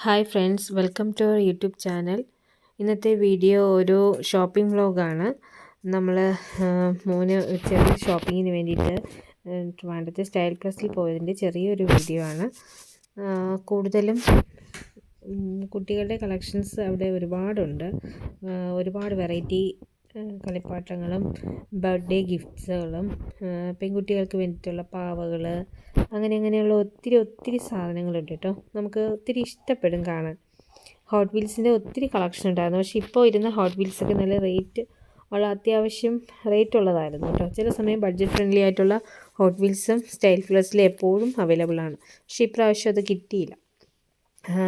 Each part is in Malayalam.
Hi friends, welcome to our YouTube channel. ഇന്നത്തെ വീഡിയോ ഒരു ഷോപ്പിംഗ് വ്ലോഗാണ്. നമ്മൾ മോന് ചെറിയ ഷോപ്പിങ്ങിന് വേണ്ടിയിട്ട് ട്രിവാൻഡ്രത്തെ സ്റ്റൈൽ പ്ലസിൽ പോയതിൻ്റെ ചെറിയൊരു വീഡിയോ ആണ്. കൂടുതലും കുട്ടികളുടെ കളക്ഷൻസ് അവിടെ ഒരുപാടുണ്ട്. ഒരുപാട് വെറൈറ്റി കളിപ്പാട്ടങ്ങളും ബർത്ത്ഡേ ഗിഫ്റ്റ്സുകളും പെൺകുട്ടികൾക്ക് വേണ്ടിയിട്ടുള്ള പാവകൾ അങ്ങനെയുള്ള ഒത്തിരി സാധനങ്ങളുണ്ട് കേട്ടോ. നമുക്ക് ഒത്തിരി ഇഷ്ടപ്പെടും കാണാൻ. ഹോട്ട് വീൽസിൻ്റെ ഒത്തിരി കളക്ഷൻ ഉണ്ടായിരുന്നു. പക്ഷേ ഇപ്പോൾ ഇരുന്ന ഹോട്ട് വീൽസൊക്കെ നല്ല റേറ്റ് ഉള്ള അത്യാവശ്യം റേറ്റ് ഉള്ളതായിരുന്നു കേട്ടോ. ചില സമയം ബഡ്ജറ്റ് ഫ്രണ്ട്ലി ആയിട്ടുള്ള ഹോട്ട് വീൽസും സ്റ്റൈൽ പ്ലസിൽ എപ്പോഴും അവൈലബിൾ ആണ്. പക്ഷേ ഇപ്രാവശ്യം അത് കിട്ടിയില്ല.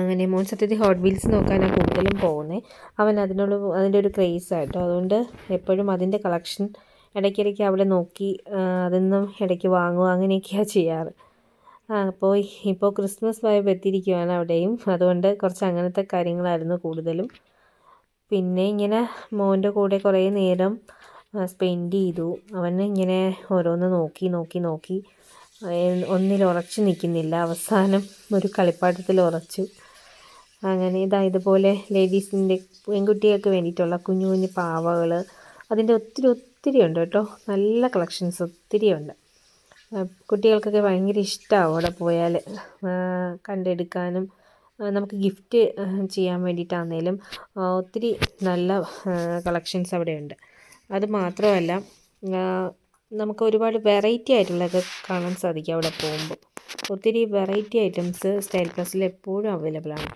അങ്ങനെ മോൻ സത്യത്തിൽ ഹോട്ട് വീൽസ് നോക്കാനാണ് കൂടുതലും പോകുന്നത്. അവൻ അതിൻ്റെ ഒരു ക്രേസ് ആയിട്ടോ. അതുകൊണ്ട് എപ്പോഴും അതിൻ്റെ കളക്ഷൻ ഇടയ്ക്കിടയ്ക്ക് അവിടെ നോക്കി അതൊന്നും ഇടയ്ക്ക് വാങ്ങുക അങ്ങനെയൊക്കെയാണ് ചെയ്യാറ്. അപ്പോൾ ഇപ്പോൾ ക്രിസ്മസ് വൈബ് എത്തിയിരിക്കുകയാണ് അവിടെയും. അതുകൊണ്ട് കുറച്ച് അങ്ങനത്തെ കാര്യങ്ങളായിരുന്നു കൂടുതലും. പിന്നെ ഇങ്ങനെ മോൻ്റെ കൂടെ കുറേ നേരം സ്പെൻഡ് ചെയ്തു. അവന് ഇങ്ങനെ ഓരോന്ന് നോക്കി ഒന്നിൽ ഉറച്ചു നിൽക്കുന്നില്ല. അവസാനം ഒരു കളിപ്പാട്ടത്തിൽ ഉറച്ചു. അങ്ങനെ ഇതുപോലെ ലേഡീസിൻ്റെ പെൺകുട്ടികൾക്ക് വേണ്ടിയിട്ടുള്ള കുഞ്ഞു പാവകൾ അതിൻ്റെ ഒത്തിരി ഉണ്ട് കേട്ടോ. നല്ല കളക്ഷൻസ് ഒത്തിരി ഉണ്ട്. കുട്ടികൾക്കൊക്കെ ഭയങ്കര ഇഷ്ടമാവും അവിടെ പോയാൽ കണ്ടെടുക്കാനും നമുക്ക് ഗിഫ്റ്റ് ചെയ്യാൻ വേണ്ടിയിട്ടാണെങ്കിലും ഒത്തിരി നല്ല കളക്ഷൻസ് അവിടെയുണ്ട്. അത് മാത്രമല്ല നമുക്ക് ഒരുപാട് വെറൈറ്റി ആയിട്ടുള്ളതൊക്കെ കാണാൻ സാധിക്കും അവിടെ പോകുമ്പോൾ. ഒത്തിരി വെറൈറ്റി ഐറ്റംസ് സ്റ്റൈൽ പ്ലസിൽ എപ്പോഴും അവൈലബിൾ ആണ്.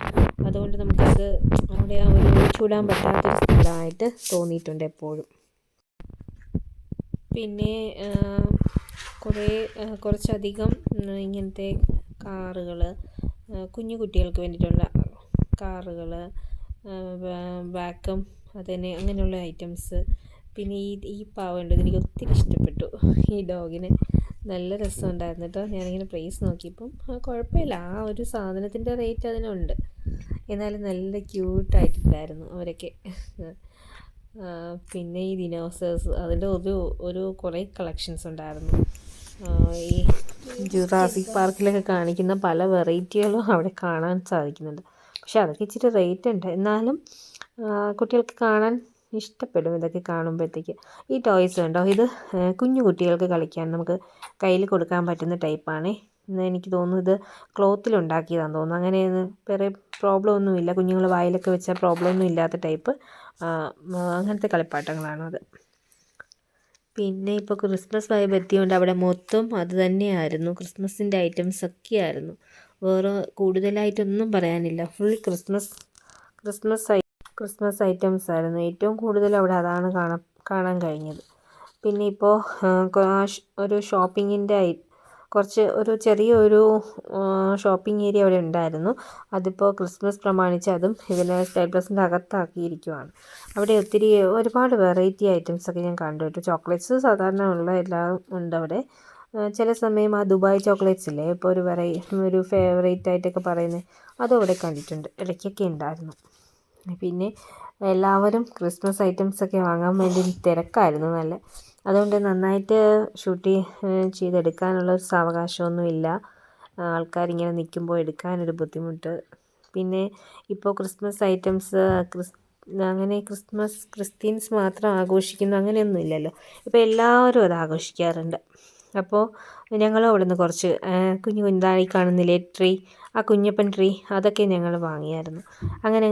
അതുകൊണ്ട് നമുക്കത് അവിടെ ഒരു ഒഴിച്ചുകൂടാൻ പറ്റാത്തൊരു സ്ഥലമായിട്ട് തോന്നിയിട്ടുണ്ട് എപ്പോഴും. പിന്നെ കുറച്ചധികം ഇങ്ങനത്തെ കാറുകൾ, കുഞ്ഞു കുട്ടികൾക്ക് വേണ്ടിയിട്ടുള്ള കാറുകൾ, വാക്വം അതിന് അങ്ങനെയുള്ള ഐറ്റംസ്. പിന്നെ ഈ പാവയുണ്ട്, എനിക്ക് ഒത്തിരി ഇഷ്ടപ്പെട്ടു. ഈ ഡോഗിന് നല്ല രസമുണ്ടായിരുന്നു കേട്ടോ. ഞാനിങ്ങനെ പ്രൈസ് നോക്കിയപ്പം കുഴപ്പമില്ല, ആ ഒരു സാധനത്തിൻ്റെ റേറ്റ് അതിനുണ്ട്. എന്നാലും നല്ല ക്യൂട്ടായിട്ടുണ്ടായിരുന്നു അവരൊക്കെ. പിന്നെ ഈ ദിനോസേഴ്സ് അതിൻ്റെ ഒരു കുറേ കളക്ഷൻസ് ഉണ്ടായിരുന്നു. ഈ ജുറാസിക് പാർക്കിലൊക്കെ കാണിക്കുന്ന പല വെറൈറ്റികളും അവിടെ കാണാൻ സാധിക്കുന്നുണ്ട്. പക്ഷെ അതൊക്കെ ഇച്ചിരി റേറ്റ് ഉണ്ട്. എന്നാലും കുട്ടികൾക്ക് കാണാൻ ഇഷ്ടപ്പെടും ഇതൊക്കെ കാണുമ്പോഴത്തേക്ക്. ഈ ടോയ്സ് ഉണ്ടോ, ഇത് കുഞ്ഞു കുട്ടികൾക്ക് കളിക്കാൻ നമുക്ക് കയ്യിൽ കൊടുക്കാൻ പറ്റുന്ന ടൈപ്പാണേ. എനിക്ക് തോന്നുന്നു ഇത് ക്ലോത്തിലുണ്ടാക്കിയതാണെന്ന് തോന്നുന്നു. അങ്ങനെ വേറെ പ്രോബ്ലം ഒന്നുമില്ല, കുഞ്ഞുങ്ങൾ വായിലൊക്കെ വെച്ചാൽ പ്രോബ്ലം ഒന്നും ഇല്ലാത്ത ടൈപ്പ് അങ്ങനത്തെ കളിപ്പാട്ടങ്ങളാണത്. പിന്നെ ഇപ്പോൾ ക്രിസ്മസ് വൈബ് എത്തിയതുകൊണ്ട് അവിടെ മൊത്തം അത് തന്നെയായിരുന്നു. ക്രിസ്മസിൻ്റെ ഐറ്റംസ് ഒക്കെ ആയിരുന്നു. വേറെ കൂടുതലായിട്ടൊന്നും പറയാനില്ല. ഫുൾ ക്രിസ്മസ് ഐറ്റംസ് ആയിരുന്നു. ഏറ്റവും കൂടുതൽ അവിടെ അതാണ് കാണാൻ കഴിഞ്ഞത്. പിന്നെ ഇപ്പോൾ ഒരു ഷോപ്പിങ്ങിൻ്റെ ചെറിയൊരു ഷോപ്പിംഗ് ഏരിയ അവിടെ ഉണ്ടായിരുന്നു. അതിപ്പോൾ ക്രിസ്മസ് പ്രമാണിച്ച് അതും ഇതിനെ സ്റ്റൈൽ പ്ലസിൻ്റെ അകത്താക്കിയിരിക്കുകയാണ്. അവിടെ ഒരുപാട് വെറൈറ്റി ഐറ്റംസൊക്കെ ഞാൻ കണ്ടു കേട്ടോ. ചോക്ലേറ്റ്സ് സാധാരണ ഉള്ള എല്ലാം ഉണ്ട് അവിടെ. ചില സമയം ആ ദുബായ് ചോക്ലേറ്റ്സ് ഇല്ലേ, ഇപ്പോൾ ഒരു ഫേവറേറ്റ് ആയിട്ടൊക്കെ പറയുന്നത്, അതും അവിടെ കണ്ടിട്ടുണ്ട്. ഇടയ്ക്കൊക്കെ ഉണ്ടായിരുന്നു. പിന്നെ എല്ലാവരും ക്രിസ്മസ് ഐറ്റംസൊക്കെ വാങ്ങാൻ വേണ്ടി തിരക്കായിരുന്നു നല്ല. അതുകൊണ്ട് നന്നായിട്ട് ഷൂട്ട് ചെയ്തെടുക്കാനുള്ള ഒരു സാവകാശമൊന്നുമില്ല. ആൾക്കാരിങ്ങനെ നിൽക്കുമ്പോൾ എടുക്കാനൊരു ബുദ്ധിമുട്ട്. പിന്നെ ഇപ്പോൾ ക്രിസ്മസ് ഐറ്റംസ് അങ്ങനെ ക്രിസ്ത്യൻസ് മാത്രം ആഘോഷിക്കുന്നു അങ്ങനെയൊന്നും ഇല്ലല്ലോ. ഇപ്പോൾ എല്ലാവരും അത് ആഘോഷിക്കാറുണ്ട്. അപ്പോൾ ഞങ്ങളും അവിടെ നിന്ന് കുറച്ച് കുഞ്ഞുതായി കാണുന്നില്ലേ ട്രീ, ആ കുഞ്ഞപ്പൻ ട്രീ, അതൊക്കെ ഞങ്ങൾ വാങ്ങിയായിരുന്നു. അങ്ങനെ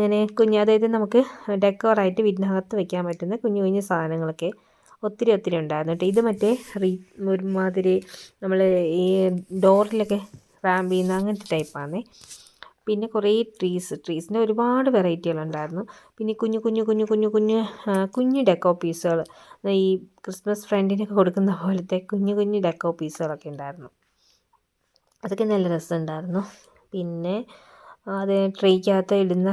അതായത് നമുക്ക് ഡെക്കോറായിട്ട് വീടിനകത്ത് വെക്കാൻ പറ്റുന്ന കുഞ്ഞു സാധനങ്ങളൊക്കെ ഒത്തിരി ഉണ്ടായിരുന്നു കേട്ടോ. ഇത് മറ്റേ ഒരുമാതിരി നമ്മൾ ഈ ഡോറിലൊക്കെ റാമ്പ് ചെയ്യുന്ന അങ്ങനത്തെ ടൈപ്പാണേ. പിന്നെ കുറേ ട്രീസിൻ്റെ ഒരുപാട് വെറൈറ്റികളുണ്ടായിരുന്നു. പിന്നെ കുഞ്ഞു ഡെക്കോ പീസുകൾ, ഈ ക്രിസ്മസ് ഫ്രണ്ടിനൊക്കെ കൊടുക്കുന്ന പോലത്തെ കുഞ്ഞു ഡെക്കോ പീസുകളൊക്കെ ഉണ്ടായിരുന്നു. അതൊക്കെ നല്ല രസമുണ്ടായിരുന്നു. പിന്നെ അത് ട്രേക്കകത്ത് ഇടുന്ന,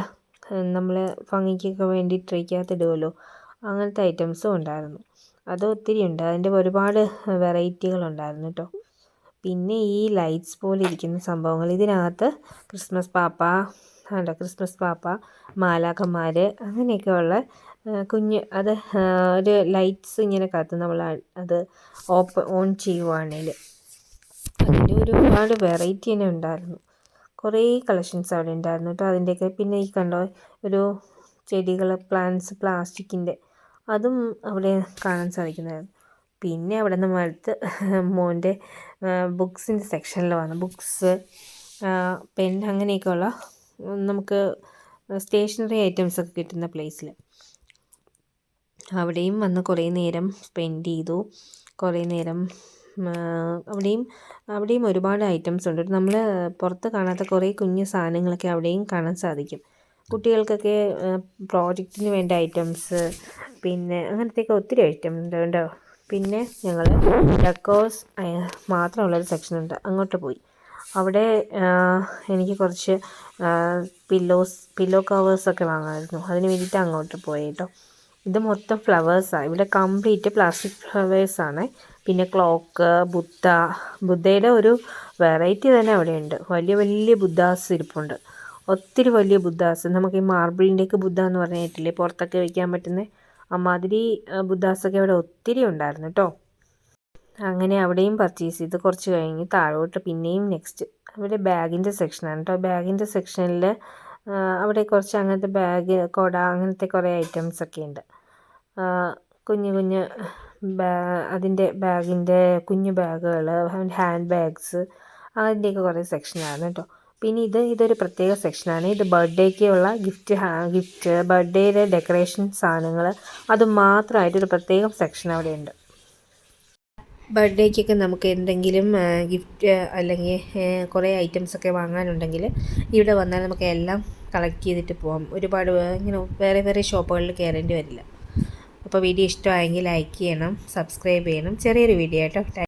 നമ്മൾ ഭംഗിക്കൊക്കെ വേണ്ടി ട്രേക്കകത്ത് ഇടുമല്ലോ, അങ്ങനത്തെ ഐറ്റംസും ഉണ്ടായിരുന്നു. അത് ഒത്തിരി ഉണ്ട്. അതിൻ്റെ ഒരുപാട് വെറൈറ്റികളുണ്ടായിരുന്നു കേട്ടോ. പിന്നെ ഈ ലൈറ്റ്സ് പോലെ ഇരിക്കുന്ന സംഭവങ്ങൾ, ഇതിനകത്ത് ക്രിസ്മസ് പാപ്പ, മാലാഖമാർ അങ്ങനെയൊക്കെയുള്ള അത് ഒരു ലൈറ്റ്സ് ഇങ്ങനെ കത്തും. നമ്മൾ അത് ഓൺ ചെയ്യുവാണെങ്കിൽ അതിൻ്റെ ഒരുപാട് വെറൈറ്റി തന്നെ ഉണ്ടായിരുന്നു. കുറേ കളക്ഷൻസ് അവിടെ ഉണ്ടായിരുന്നു കേട്ടോ. അതിൻ്റെയൊക്കെ പിന്നെ ഈ കണ്ടോ ഒരു ചെടികൾ, പ്ലാന്റ്സ്, പ്ലാസ്റ്റിക്കിൻ്റെ അതും അവിടെ കാണാൻ സാധിക്കുന്നതായിരുന്നു. പിന്നെ അവിടെ നിന്ന് അടുത്ത് മോൻ്റെ ബുക്സിൻ്റെ സെക്ഷനിൽ വന്നു. ബുക്സ്, പെൻ അങ്ങനെയൊക്കെയുള്ള നമുക്ക് സ്റ്റേഷനറി ഐറ്റംസ് ഒക്കെ കിട്ടുന്ന പ്ലേസിൽ അവിടെയും വന്ന് കുറേ നേരം സ്പെൻഡ് ചെയ്തു. കുറേ നേരം അവിടെയും ഒരുപാട് ഐറ്റംസ് ഉണ്ട്. നമ്മൾ പുറത്ത് കാണാത്ത കുറേ കുഞ്ഞു സാധനങ്ങളൊക്കെ അവിടെയും കാണാൻ സാധിക്കും. കുട്ടികൾക്കൊക്കെ പ്രോജക്റ്റിന് വേണ്ട ഐറ്റംസ്, പിന്നെ അങ്ങനത്തെയൊക്കെ ഒത്തിരി ഐറ്റം ഉണ്ട് കേട്ടോ. പിന്നെ ഞങ്ങൾ ഡെക്കോസ് മാത്രമുള്ളൊരു സെക്ഷനുണ്ട്, അങ്ങോട്ട് പോയി. അവിടെ എനിക്ക് കുറച്ച് പില്ലോ കവേഴ്സൊക്കെ വാങ്ങാമായിരുന്നു. അതിന് വേണ്ടിയിട്ട് അങ്ങോട്ട് പോയി കേട്ടോ. ഇത് മൊത്തം ഫ്ലവേഴ്സാണ്. ഇവിടെ കംപ്ലീറ്റ് പ്ലാസ്റ്റിക് ഫ്ലവേഴ്സാണ്. പിന്നെ ക്ലോക്ക്, ബുദ്ധയുടെ ഒരു വെറൈറ്റി തന്നെ അവിടെയുണ്ട്. വലിയ വലിയ ബുദ്ധാസ് ഇരിപ്പുണ്ട്. ഒത്തിരി വലിയ ബുദ്ധാസ്. നമുക്ക് ഈ മാർബിളിൻ്റെയൊക്കെ ബുദ്ധ എന്ന് പറഞ്ഞിട്ടില്ലേ, പുറത്തൊക്കെ വയ്ക്കാൻ പറ്റുന്ന അമ്മാതിരി ബുദ്ധാസൊക്കെ അവിടെ ഒത്തിരി ഉണ്ടായിരുന്നു കേട്ടോ. അങ്ങനെ അവിടെയും പർച്ചേസ് ചെയ്ത് കുറച്ച് കഴിഞ്ഞ് താഴോട്ട് പിന്നെയും നെക്സ്റ്റ് അവിടെ ബാഗിൻ്റെ സെക്ഷനാണ് കേട്ടോ. ബാഗിൻ്റെ സെക്ഷനിൽ അവിടെ കുറച്ച് അങ്ങനത്തെ ബാഗ്, കുട, അങ്ങനത്തെ കുറേ ഐറ്റംസൊക്കെ ഉണ്ട്. കുഞ്ഞ് അതിൻ്റെ ബാഗിൻ്റെ കുഞ്ഞു ബാഗുകൾ, ഹാൻഡ് ബാഗ്സ്, അതിൻ്റെയൊക്കെ കുറേ സെക്ഷനായിരുന്നു കേട്ടോ. പിന്നെ ഇതൊരു പ്രത്യേക സെക്ഷനാണ്. ഇത് ബർത്ത്ഡേക്കുള്ള ഗിഫ്റ്റ് ബർത്ത്ഡേയുടെ ഡെക്കറേഷൻ സാധനങ്ങൾ, അത് മാത്രമായിട്ടൊരു പ്രത്യേകം സെക്ഷൻ അവിടെയുണ്ട്. ബർത്ത്ഡേക്കൊക്കെ നമുക്ക് എന്തെങ്കിലും ഗിഫ്റ്റ് അല്ലെങ്കിൽ കുറേ ഐറ്റംസൊക്കെ വാങ്ങാനുണ്ടെങ്കിൽ ഇവിടെ വന്നാൽ നമുക്ക് എല്ലാം കളക്ട് ചെയ്തിട്ട് പോകാം. ഒരുപാട് ഇങ്ങനെ വേറെ ഷോപ്പുകളിൽ കയറേണ്ടി വരില്ല. അപ്പോൾ വീഡിയോ ഇഷ്ടമായെങ്കിൽ ലൈക്ക് ചെയ്യണം, സബ്സ്ക്രൈബ് ചെയ്യണം. ചെറിയൊരു വീഡിയോ കേട്ടോ.